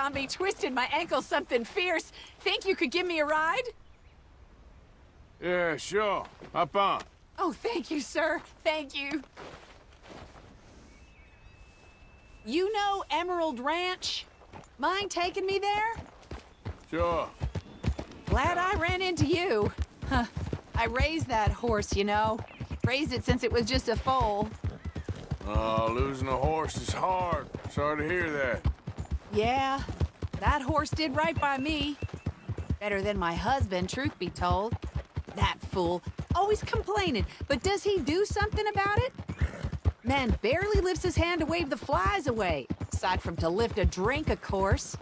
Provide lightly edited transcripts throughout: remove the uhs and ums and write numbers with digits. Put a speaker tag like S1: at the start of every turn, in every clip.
S1: on me, twisted my ankle something fierce. Think you could give me a ride?
S2: Yeah, sure. Hop on.
S1: Oh, thank you, sir. Thank you. You know Emerald Ranch? Mind taking me there?
S2: Sure.
S1: Glad I ran into you. Huh. I raised that horse, you know. Raised it since it was just a foal.
S2: Oh, losing a horse is hard. Sorry to hear that.
S1: Yeah, that horse did right by me. Better than my husband, truth be told. That fool, always complaining, but does he do something about it? Man barely lifts his hand to wave the flies away, aside from to lift a drink, of course.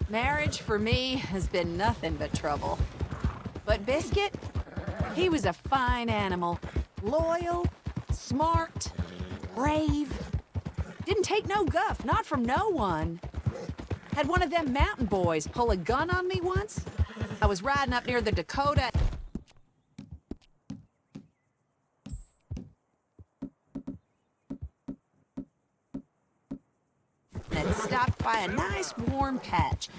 S1: Marriage, for me, has been nothing but trouble. But Biscuit, he was a fine animal. Loyal, smart, brave. Didn't take no guff, not from no one. Had one of them mountain boys pull a gun on me once. I was riding up near the Dakota. And stopped by a nice warm patch.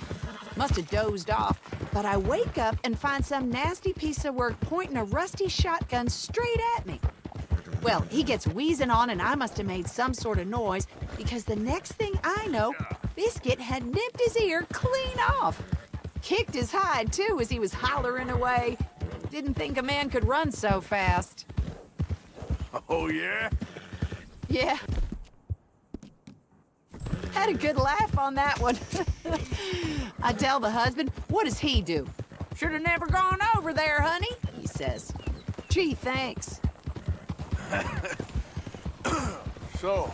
S1: Must have dozed off, but I wake up and find some nasty piece of work pointing a rusty shotgun straight at me. Well, he gets wheezing on and I must have made some sort of noise because the next thing I know, Biscuit had nipped his ear clean off. Kicked his hide, too, as he was hollering away. Didn't think a man could run so fast.
S2: Oh, yeah?
S1: Yeah. Had a good laugh on that one. I tell the husband, what does he do? Should have never gone over there, honey, he says. Gee, thanks.
S2: So,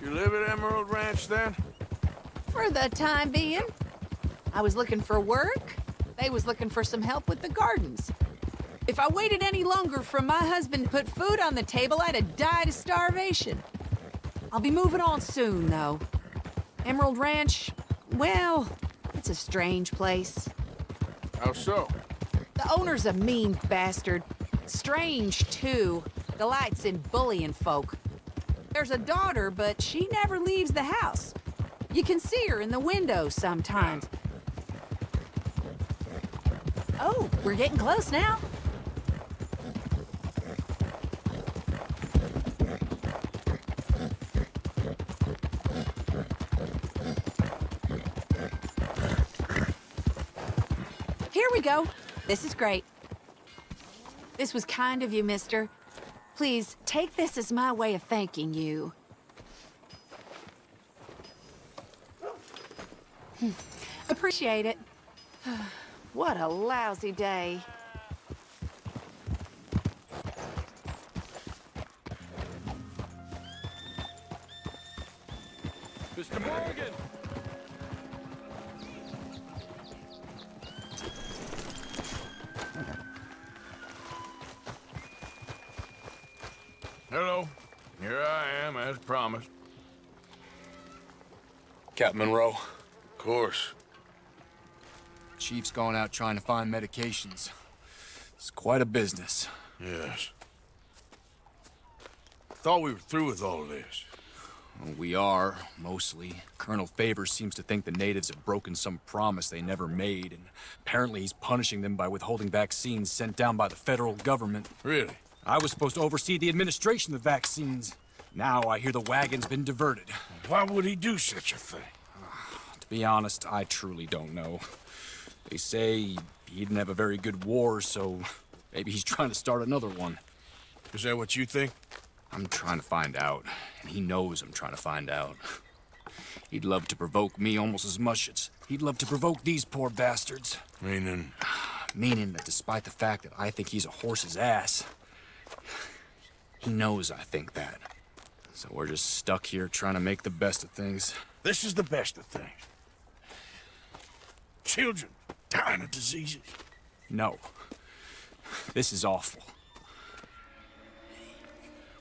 S2: you live at Emerald Ranch then?
S1: For the time being. I was looking for work. They was looking for some help with the gardens. If I waited any longer for my husband to put food on the table, I'd have died of starvation. I'll be moving on soon, though. Emerald Ranch, well, it's a strange place.
S2: How so?
S1: The owner's a mean bastard. Strange, too. Delights in bullying folk. There's a daughter, but she never leaves the house. You can see her in the window sometimes. Oh, we're getting close now. Here we go. This is great. This was kind of you, mister. Please, take this as my way of thanking you. Appreciate it. What a lousy day.
S2: Mr. Morgan! Hello. Here I am, as promised.
S3: Captain Monroe.
S2: Of course.
S3: Chief's gone out trying to find medications. It's quite a business.
S2: Yes. Thought we were through with all of this.
S3: Well, we are, mostly. Colonel Favors seems to think the natives have broken some promise they never made, and apparently he's punishing them by withholding vaccines sent down by the federal government.
S2: Really?
S3: I was supposed to oversee the administration of the vaccines. Now I hear the wagon's been diverted.
S2: Why would he do such a thing?
S3: To be honest, I truly don't know. They say he didn't have a very good war, so maybe he's trying to start another one.
S2: Is that what you think?
S3: I'm trying to find out, and he knows I'm trying to find out. He'd love to provoke me almost as much as he'd love to provoke these poor bastards.
S2: Meaning?
S3: Meaning that despite the fact that I think he's a horse's ass, he knows I think that. So we're just stuck here trying to make the best of things.
S2: This is the best of things. Children dying of diseases.
S3: No. This is awful.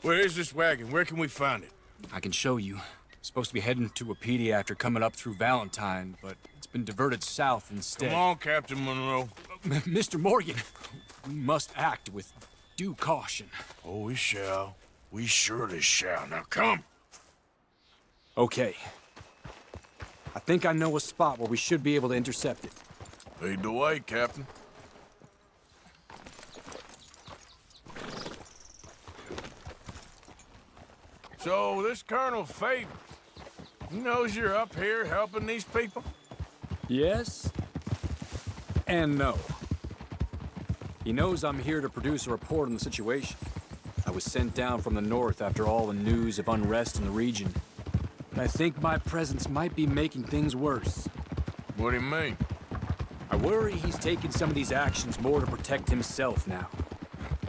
S2: Where is this wagon? Where can we find it?
S3: I can show you. Supposed to be heading to Apedi after coming up through Valentine, but it's been diverted south instead.
S2: Come on, Captain Monroe.
S3: Mr. Morgan, we must act with due caution.
S2: Oh, we shall. We surely shall. Now come.
S3: Okay. I think I know a spot where we should be able to intercept it.
S2: Lead the way, Captain. So, this Colonel Favor, he knows you're up here helping these people?
S3: Yes and no. He knows I'm here to produce a report on the situation. I was sent down from the north after all the news of unrest in the region. But I think my presence might be making things worse.
S2: What do you mean?
S3: I worry he's taking some of these actions more to protect himself now.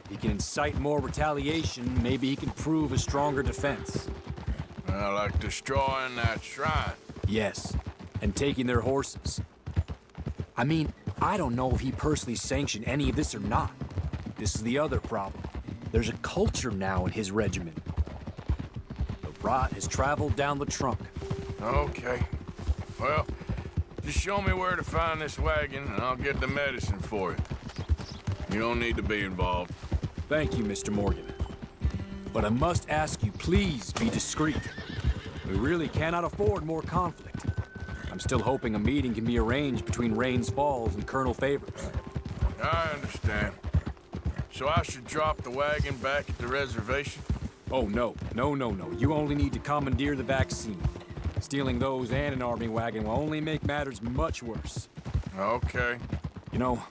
S3: He can incite more retaliation, maybe he can prove a stronger defense.
S2: Like destroying that shrine.
S3: Yes, and taking their horses. I mean, I don't know if he personally sanctioned any of this or not. This is the other problem. There's a culture now in his regiment. The rot has traveled down the trunk.
S2: Okay. Well, just show me where to find this wagon, and I'll get the medicine for you. You don't need to be involved.
S3: Thank you, Mr. Morgan. But I must ask you, please be discreet. We really cannot afford more conflict. I'm still hoping a meeting can be arranged between Rains Falls and Colonel Favors.
S2: I understand. So I should drop the wagon back at the reservation?
S3: Oh, no. No. You only need to commandeer the vaccine. Stealing those and an army wagon will only make matters much worse.
S2: Okay.
S3: You know,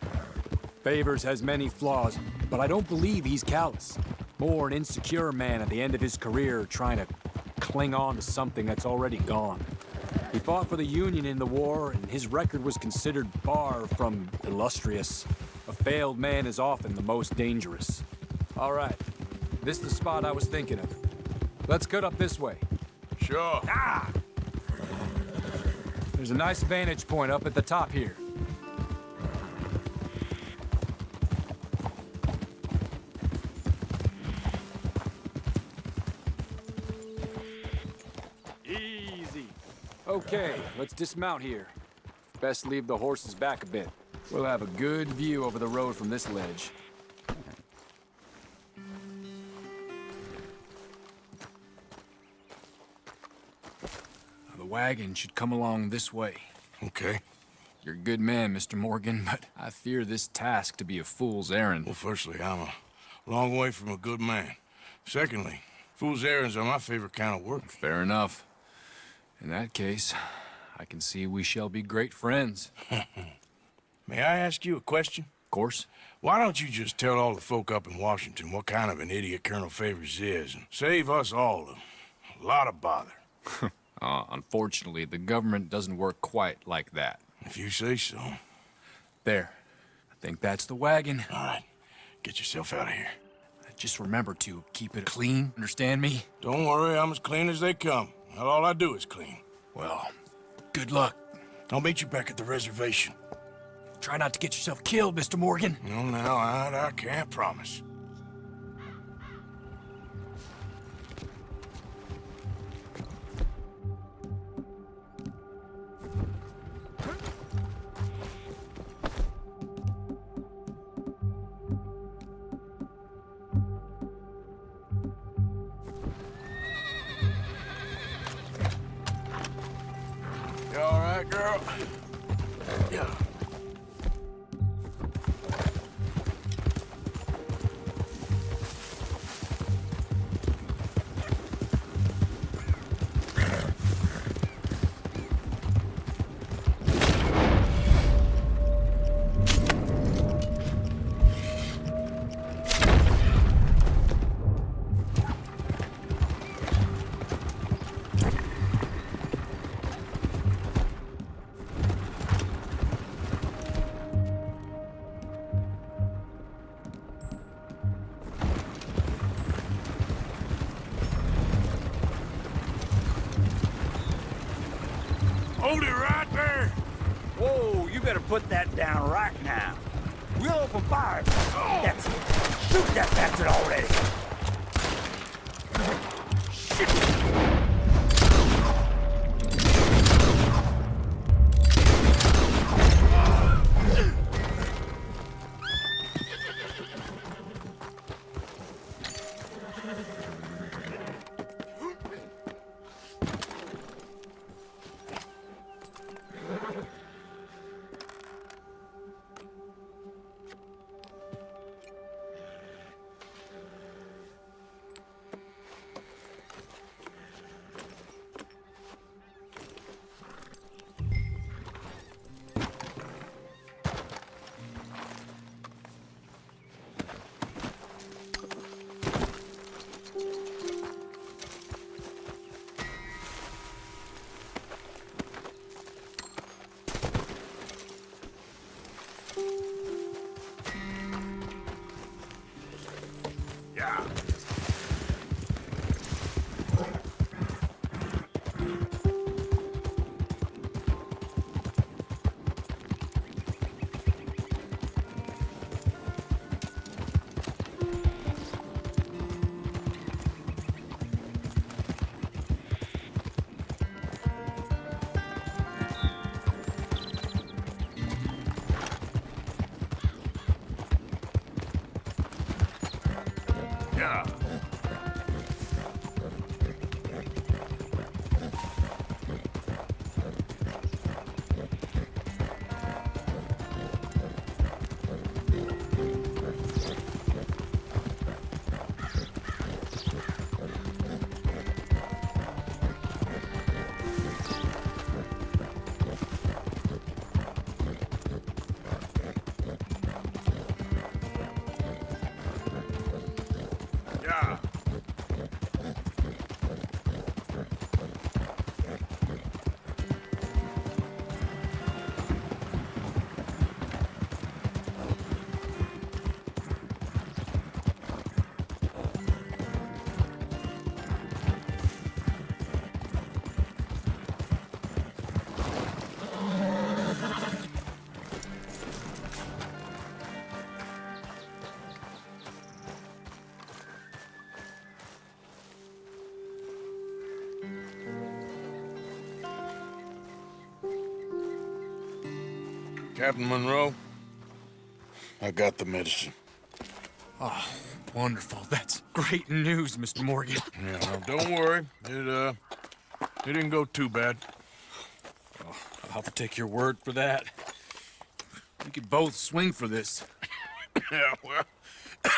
S3: Favors has many flaws, but I don't believe he's callous. More an insecure man at the end of his career trying to cling on to something that's already gone. He fought for the Union in the war, and his record was considered far from illustrious. A failed man is often the most dangerous. All right, this is the spot I was thinking of. Let's cut up this way.
S2: Sure.
S3: Ah! There's a nice vantage point up at the top here. Easy. Okay, let's dismount here. Best leave the horses back a bit. We'll have a good view over the road from this ledge. The wagon should come along this way.
S2: Okay.
S3: You're a good man, Mr. Morgan, but I fear this task to be a fool's errand.
S2: Well, firstly, I'm a long way from a good man. Secondly, fool's errands are my favorite kind of work.
S3: Fair enough. In that case, I can see we shall be great friends.
S2: May I ask you a question?
S3: Of course.
S2: Why don't you just tell all the folk up in Washington what kind of an idiot Colonel Favors is and save us all a lot of bother?
S3: Unfortunately, the government doesn't work quite like that.
S2: If you say so.
S3: There. I think that's the wagon.
S2: All right. Get yourself out of here.
S3: Just remember to keep it clean, understand me?
S2: Don't worry, I'm as clean as they come. Not all I do is clean.
S3: Well, good luck.
S2: I'll meet you back at the reservation.
S3: Try not to get yourself killed, Mr. Morgan.
S2: No, now, I can't promise. You all right, girl? Yeah. Hold it right there!
S4: Whoa, you better put that down right now. We'll open fire. That's it. Shoot that bastard already.
S2: Yeah. Yeah. Captain Monroe, I got the medicine.
S3: Oh, wonderful. That's great news, Mr. Morgan.
S2: Yeah, well, don't worry. It didn't go too bad.
S3: Oh, I'll have to take your word for that. We could both swing for this.
S2: Yeah, well,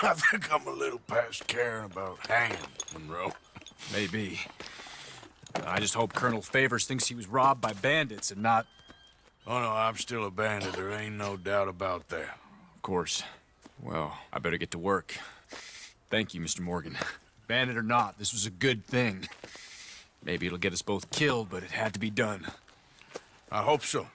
S2: I think I'm a little past caring about hanging, Monroe.
S3: Maybe. I just hope Colonel Favors thinks he was robbed by bandits and not...
S2: Oh, no, I'm still a bandit. There ain't no doubt about that.
S3: Of course. Well, I better get to work. Thank you, Mr. Morgan. Bandit or not, this was a good thing. Maybe it'll get us both killed, but it had to be done.
S2: I hope so.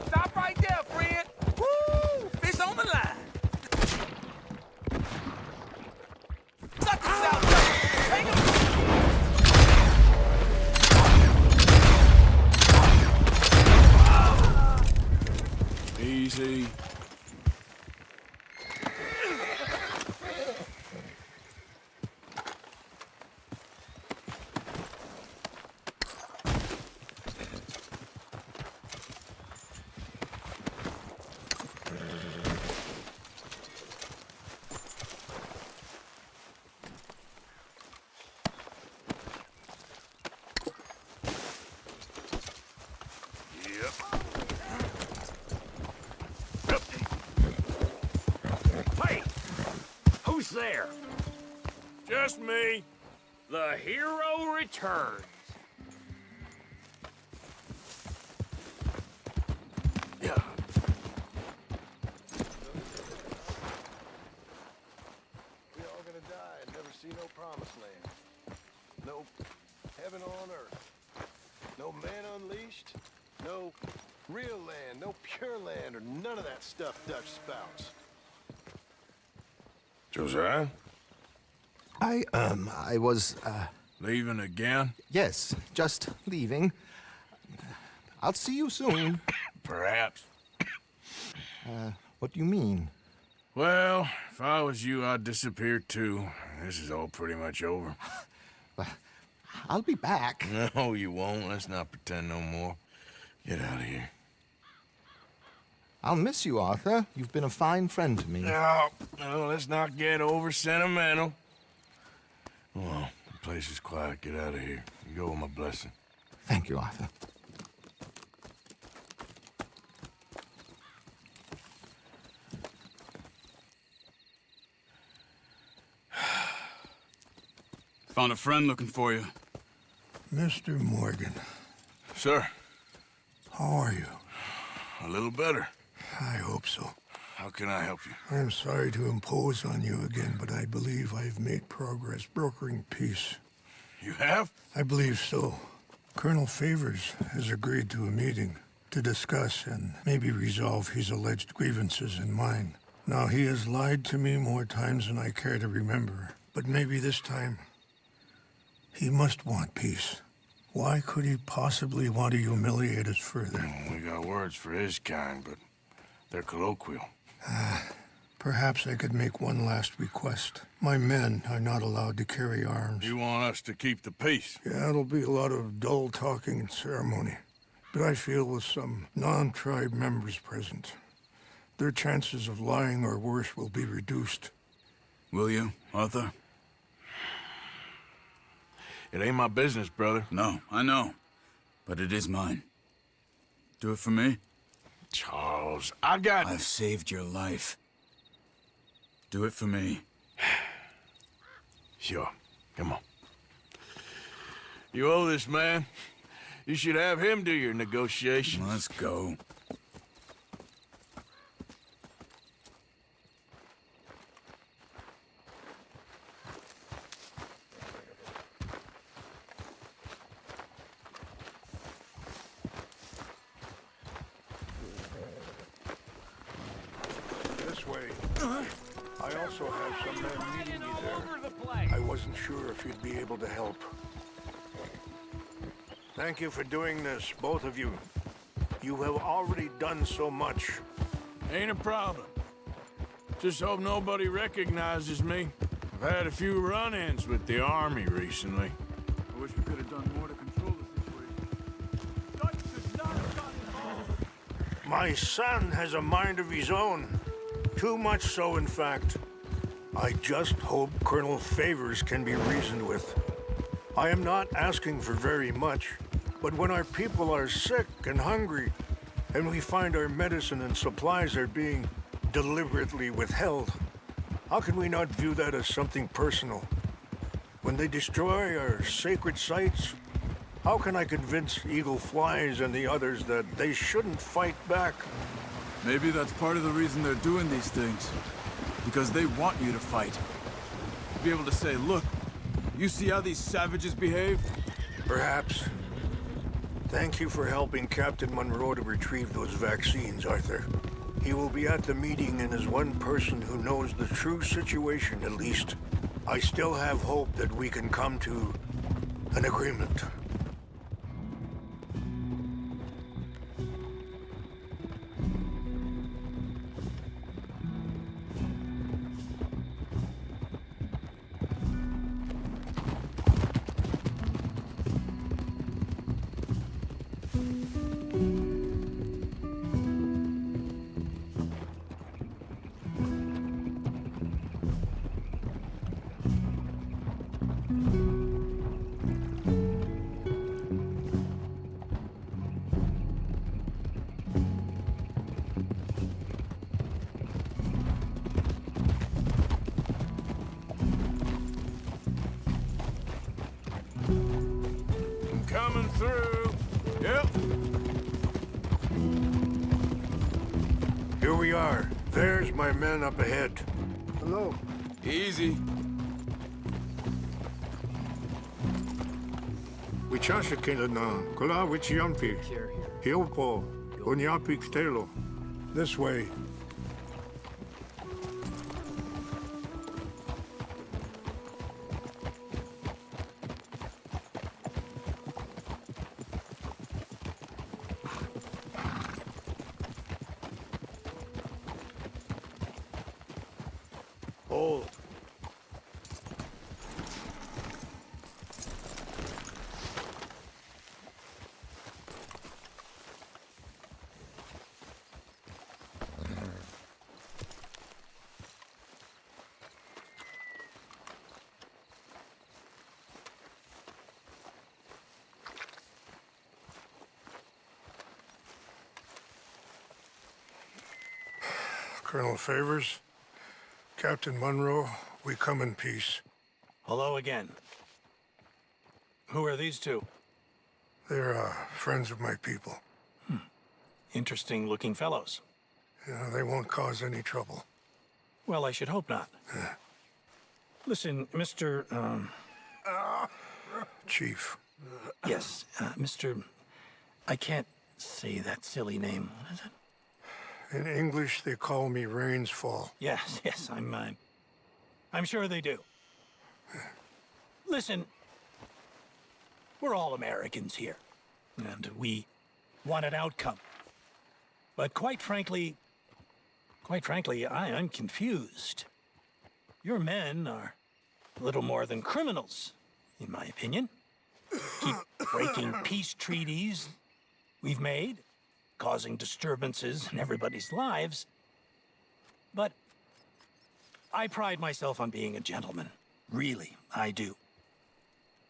S4: Stop right there, friend. Woo! Fish on the line. Suck this out, take him.
S2: Easy.
S4: Hey, who's there?
S2: Just me.
S4: The hero returns.
S2: Yeah.
S5: We all gonna die and never see no promised land. No heaven on earth. No man unleashed. No real land. No pure land or none of that stuff Dutch spouts.
S2: Josiah?
S5: I was,
S2: Leaving again?
S5: yes, just leaving. I'll see you soon.
S2: Perhaps.
S5: What do you mean?
S2: Well, if I was you, I'd disappear too. This is all pretty much over.
S5: I'll be back.
S2: No, you won't. Let's not pretend no more. Get out of here.
S5: I'll miss you, Arthur. You've been a fine friend to me.
S2: No, let's not get over sentimental. Well, the place is quiet. Get out of here. You go with my blessing.
S5: Thank you, Arthur.
S3: Found a friend looking for you.
S6: Mr. Morgan,
S2: Sir,
S6: how are you?
S2: a little better.
S6: I hope so.
S2: How can I help you?
S6: I'm sorry to impose on you again, but I believe I've made progress brokering peace.
S2: You have?
S6: I believe so. Colonel Favors has agreed to a meeting to discuss and maybe resolve his alleged grievances and mine. Now, he has lied to me more times than I care to remember, but maybe this time He must want peace. Why could he possibly want to humiliate us further?
S2: We got words for his kind, but they're colloquial.
S6: Perhaps I could make one last request. My men are not allowed to carry arms.
S2: You want us to keep the peace?
S6: Yeah, it'll be a lot of dull talking and ceremony. But I feel with some non-tribe members present, their chances of lying or worse will be reduced.
S7: Will you, Arthur?
S2: It ain't my business, brother.
S7: No, I know. But it is mine. Do it for me?
S2: Charles, I've
S7: saved your life. Do it for me.
S2: Sure. Come on. You owe this man. You should have him do your negotiations.
S7: Let's go.
S6: This way. I also have some men meeting me there. I wasn't sure if you'd be able to help. Thank you for doing this, both of you. You have already done so much.
S2: Ain't a problem. Just hope nobody recognizes me. I've had a few run-ins with the army recently.
S7: I wish we could have done more to control the situation.
S6: My son has a mind of his own. Too much so, in fact. I just hope Colonel Favors can be reasoned with. I am not asking for very much, but when our people are sick and hungry, and we find our medicine and supplies are being deliberately withheld, how can we not view that as something personal? When they destroy our sacred sites, how can I convince Eagle Flies and the others that they shouldn't fight back?
S7: Maybe that's part of the reason they're doing these things. Because they want you to fight. Be able to say, look, you see how these savages behave?
S6: Perhaps. Thank you for helping Captain Monroe to retrieve those vaccines, Arthur. He will be at the meeting and is one person who knows the true situation, at least. I still have hope that we can come to an agreement.
S2: Coming through. Yep.
S6: Here we are. There's my men up ahead. Hello.
S7: Easy.
S6: Wichashakilana, Kula Wichiampi, Hiopo, Unyapi Ktelo. This way. Hold. Colonel Favors, Captain Monroe, we come in peace.
S8: Hello again. Who are these two?
S6: They're friends of my people.
S8: Interesting-looking fellows.
S6: Yeah, they won't cause any trouble.
S8: Well, I should hope not. Listen, Mr.
S6: Chief.
S8: Yes, Mr. I can't say that silly name. What is it?
S6: In English, they call me Rains Fall.
S8: Yes, I'm sure they do. Listen, We're all Americans here, and we want an outcome. But quite frankly, I'm confused. Your men are little more than criminals, in my opinion. Keep breaking peace treaties we've made, causing disturbances in everybody's lives. But I pride myself on being a gentleman. Really, I do.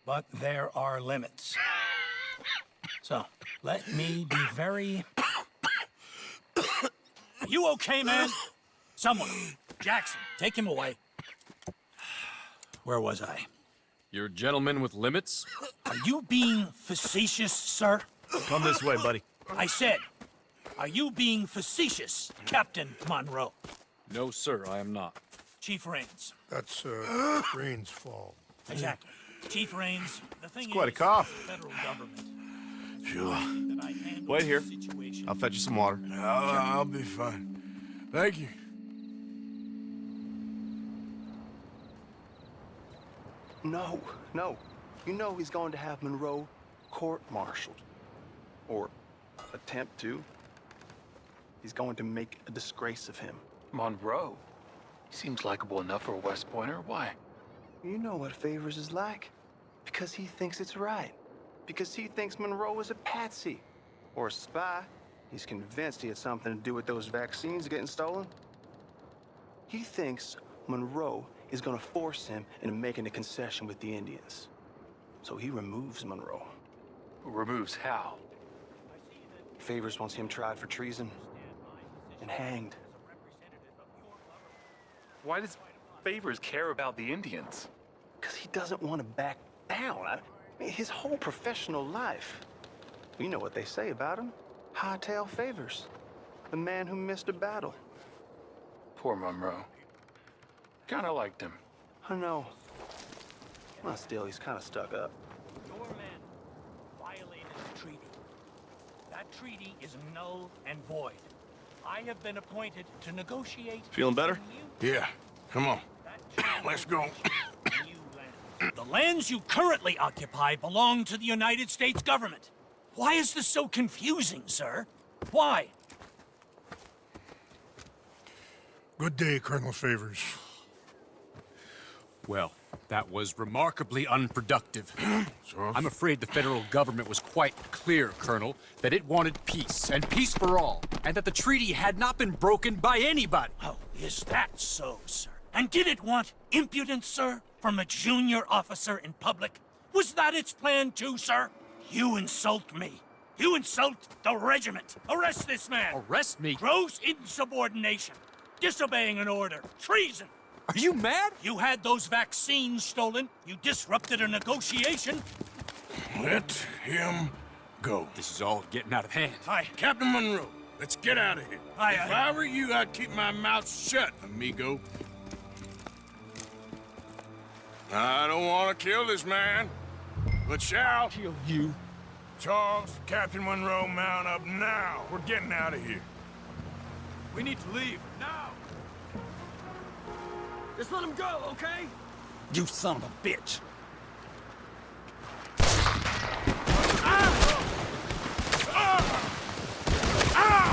S8: But there are limits. So, let me be very... Are you okay, man? Someone. Jackson, take him away. Where was I?
S3: You're a gentleman with limits?
S8: Are you being facetious, sir?
S7: Come this way, buddy.
S8: I said, are you being facetious, Captain Monroe?
S3: No, sir, I am not.
S8: Chief Raines.
S6: That's, Rain's fault.
S8: Exactly. Chief Raines, the thing
S9: quite a
S8: is,
S9: cough.
S8: the federal government.
S9: Sure.
S8: That I handle
S9: Wait here.
S8: this situation.
S9: I'll fetch you some water.
S2: I'll be fine. Thank you.
S5: No, no. You know he's going to have Monroe court-martialed. Or attempt to. He's going to make a disgrace of him.
S10: Monroe? He seems likable enough for a West Pointer. Why?
S5: You know what Favors is like. Because he thinks it's right. Because he thinks Monroe is a patsy. Or a spy. He's convinced he had something to do with those vaccines getting stolen. He thinks Monroe is gonna force him into making a concession with the Indians. So he removes Monroe.
S10: Removes how?
S5: Favors wants him tried for treason and hanged.
S10: Why does Favors care about the Indians?
S5: Because he doesn't want to back down. I mean, his whole professional life. You know what they say about him. Hightail Favors. The man who missed a battle.
S10: Poor Monroe. Kinda liked him.
S5: I know. Well, still, he's kind of stuck up.
S8: Your men violated the treaty. That treaty is null and void. I have been appointed to negotiate...
S9: Feeling better?
S2: Yeah, come on. Let's go.
S8: The lands you currently occupy belong to the United States government. Why is this so confusing, sir? Why?
S6: Good day, Colonel Favors.
S3: Well, that was remarkably unproductive. I'm afraid the federal government was quite clear, Colonel, that it wanted peace, and peace for all, and that the treaty had not been broken by anybody.
S8: Oh, is that so, sir? And did it want impudence, sir, from a junior officer in public? Was that its plan too, sir? You insult me. You insult the regiment. Arrest this man.
S3: Arrest me?
S8: Gross insubordination. Disobeying an order. Treason.
S3: Are you mad?
S8: You had those vaccines stolen. You disrupted a negotiation.
S2: Let him go.
S3: This is all getting out of hand.
S2: Captain Monroe, let's get out of here. If I were you, I'd keep my mouth shut, amigo. I don't want to kill this man, but shall
S3: Kill you?
S2: Charles, Captain Monroe, mount up now. We're getting out of here.
S3: We need to leave, now!
S4: Just let him go, okay?
S8: You son of a bitch.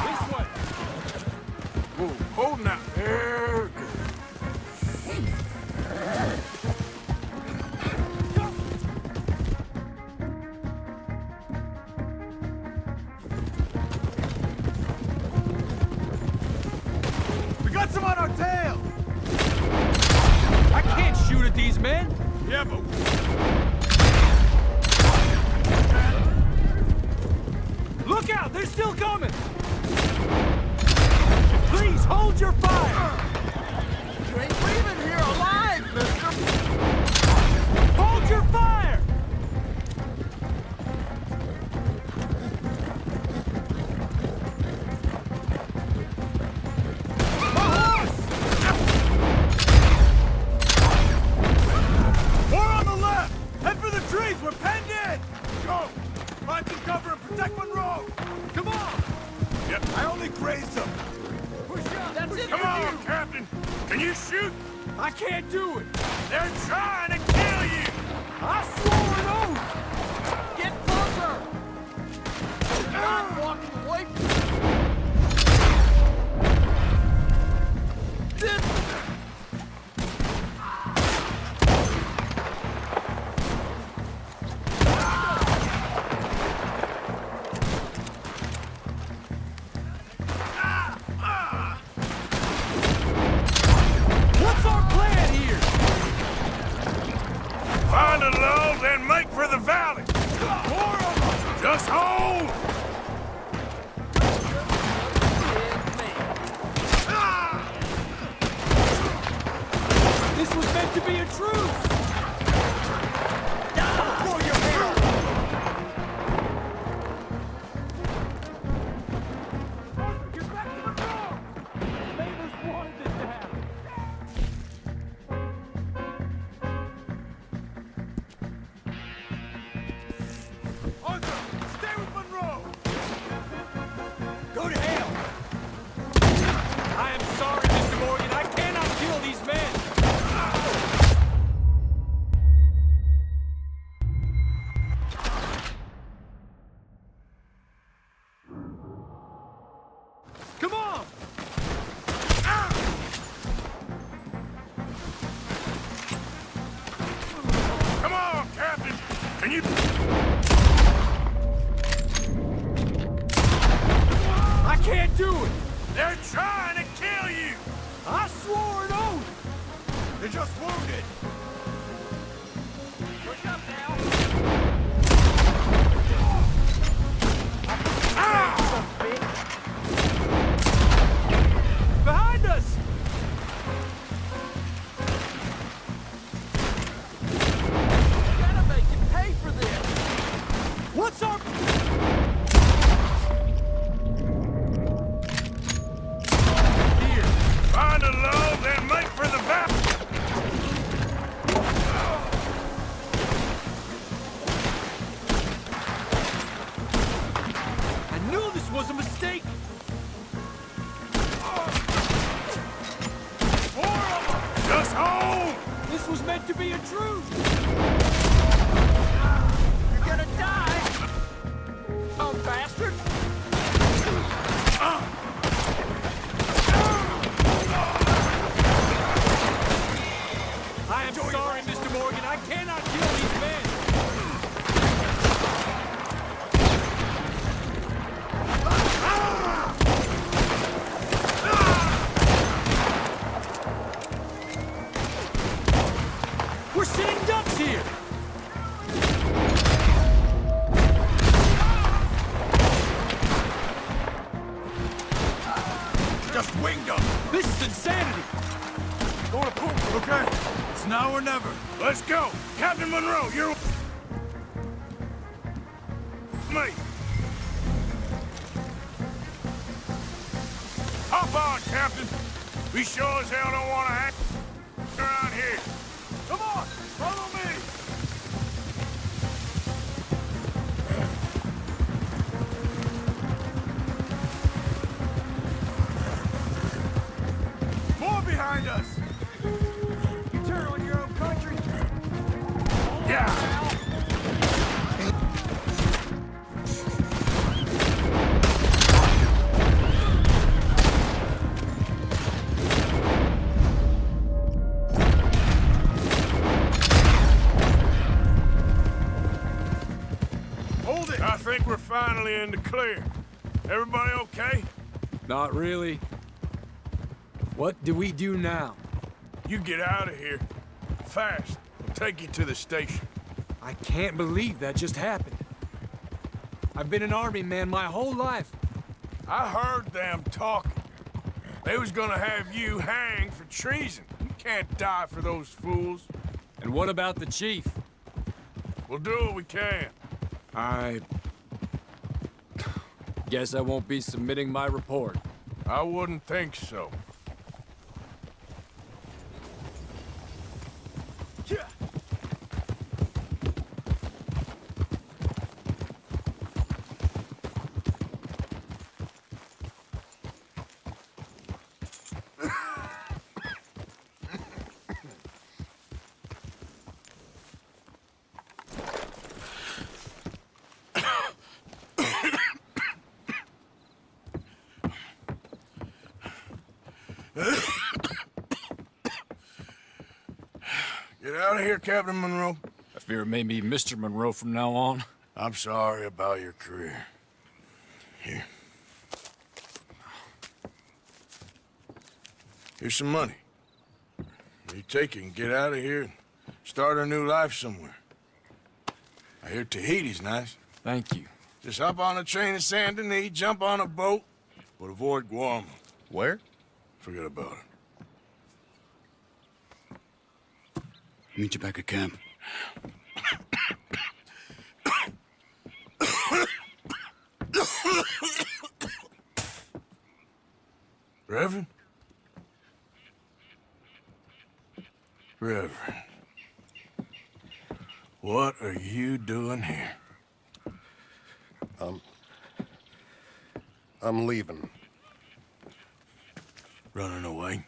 S3: This way!
S2: Whoa, hold now. There, good.
S3: We got some on our tail! I can't shoot at these men!
S2: Yeah, but
S3: Look out! They're still coming! Please, hold your fire!
S4: You ain't leaving here alive, mister!
S3: Hold your fire! More on the left! Head for the trees! We're penned in! Go! Find some cover and protect Monroe! Come on!
S2: Yep.
S3: I only grazed him! Push up! That's it!
S2: Come on, Captain. Can you shoot?
S3: I can't do it!
S2: They're trying to kill you.
S3: I swore an oath!
S7: away.
S3: What's our plan here?
S2: Find a lull, then make for the valley. Just hold!
S3: This was meant to be a truce!
S4: Throw your head up.
S3: Get back to the door! Neighbors wanted this to happen.
S2: Arthur, stay with Monroe!
S4: Go to hell.
S3: I am sorry, Mr. Morgan. I cannot kill these men. Come on!
S2: Come on, Captain! Can you...
S3: I can't do it!
S2: They're trying to kill you!
S3: I swore an oath!
S2: They're just wounded!
S4: Push up now.
S3: Behind us!
S4: Gotta make you pay for this.
S3: What's our... Here!
S2: Find a lull, then make for the valley!
S3: I knew this was a mistake!
S2: Just hold!
S3: This was meant to be a truce!
S4: You're gonna die. Oh, bastard.
S3: I am sorry, Mr. Morgan. I cannot kill these men! We're sitting ducks here!
S2: Just winged them!
S3: This is insanity!
S2: Going to poop, okay? It's now or never. Let's go! Captain Monroe, you're... me! Hop on, Captain! We sure as hell don't want to hang around here. Come on, follow me! More behind us! You turn on your own country? Yeah! Hold it! I think we're finally in the clear. Everybody okay?
S3: Not really. What do we do now?
S2: You get out of here. Fast. I'll take you to the station.
S3: I can't believe that just happened. I've been an army man my whole life.
S2: I heard them talking. They was gonna have you hanged for treason. You can't die for those fools.
S3: And what about the chief?
S2: We'll do what we can.
S3: I... guess I won't be submitting my report.
S2: I wouldn't think so. Get out of here, Captain Monroe.
S3: I fear it may be Mr. Monroe from now on.
S2: I'm sorry about your career. Here. Here's some money. You take it and get out of here and start a new life somewhere. I hear Tahiti's nice.
S3: Thank you.
S2: Just hop on a train to Saint Denis, jump on a boat, but avoid Guam.
S9: Where?
S2: Forget about it.
S9: Meet you back at camp.
S2: Reverend? Reverend. What are you doing here?
S5: I'm leaving.
S2: Running away?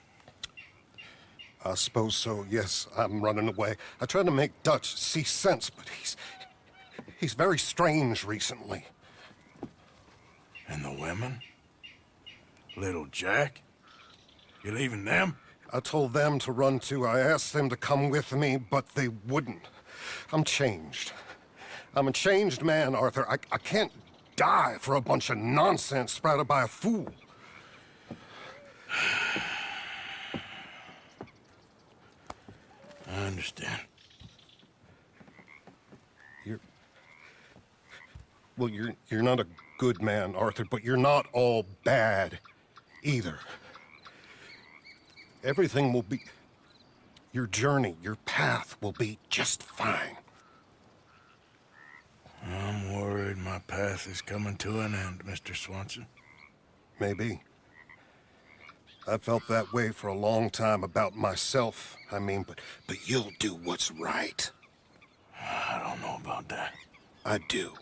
S5: I suppose so, yes, I'm running away. I tried to make Dutch see sense, but he's very strange recently.
S2: And the women? Little Jack? You leaving them?
S5: I told them to run too. I asked them to come with me, but they wouldn't. I'm changed. I'm a changed man, Arthur. I can't die for a bunch of nonsense sprouted by a fool.
S2: I understand.
S5: You're not a good man, Arthur, but you're not all bad either. Everything will be... Your journey, your path will be just fine.
S2: I'm worried my path is coming to an end, Mr. Swanson.
S5: Maybe. I felt that way for a long time about myself, I mean, but you'll do what's right.
S2: I don't know about that.
S5: I do.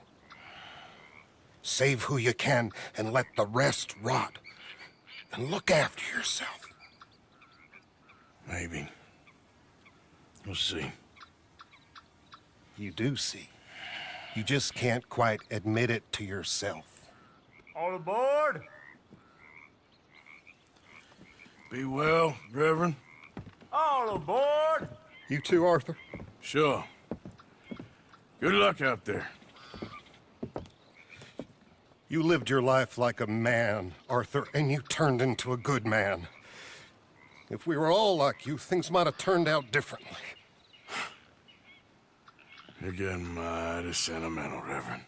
S5: Save who you can and let the rest rot. And look after yourself.
S2: Maybe. We'll see.
S5: You do see. You just can't quite admit it to yourself.
S4: All aboard!
S2: Be well, Reverend.
S4: All aboard!
S5: You too, Arthur?
S2: Sure. Good luck out there.
S5: You lived your life like a man, Arthur, and you turned into a good man. If we were all like you, things might have turned out differently.
S2: You're getting mighty sentimental, Reverend.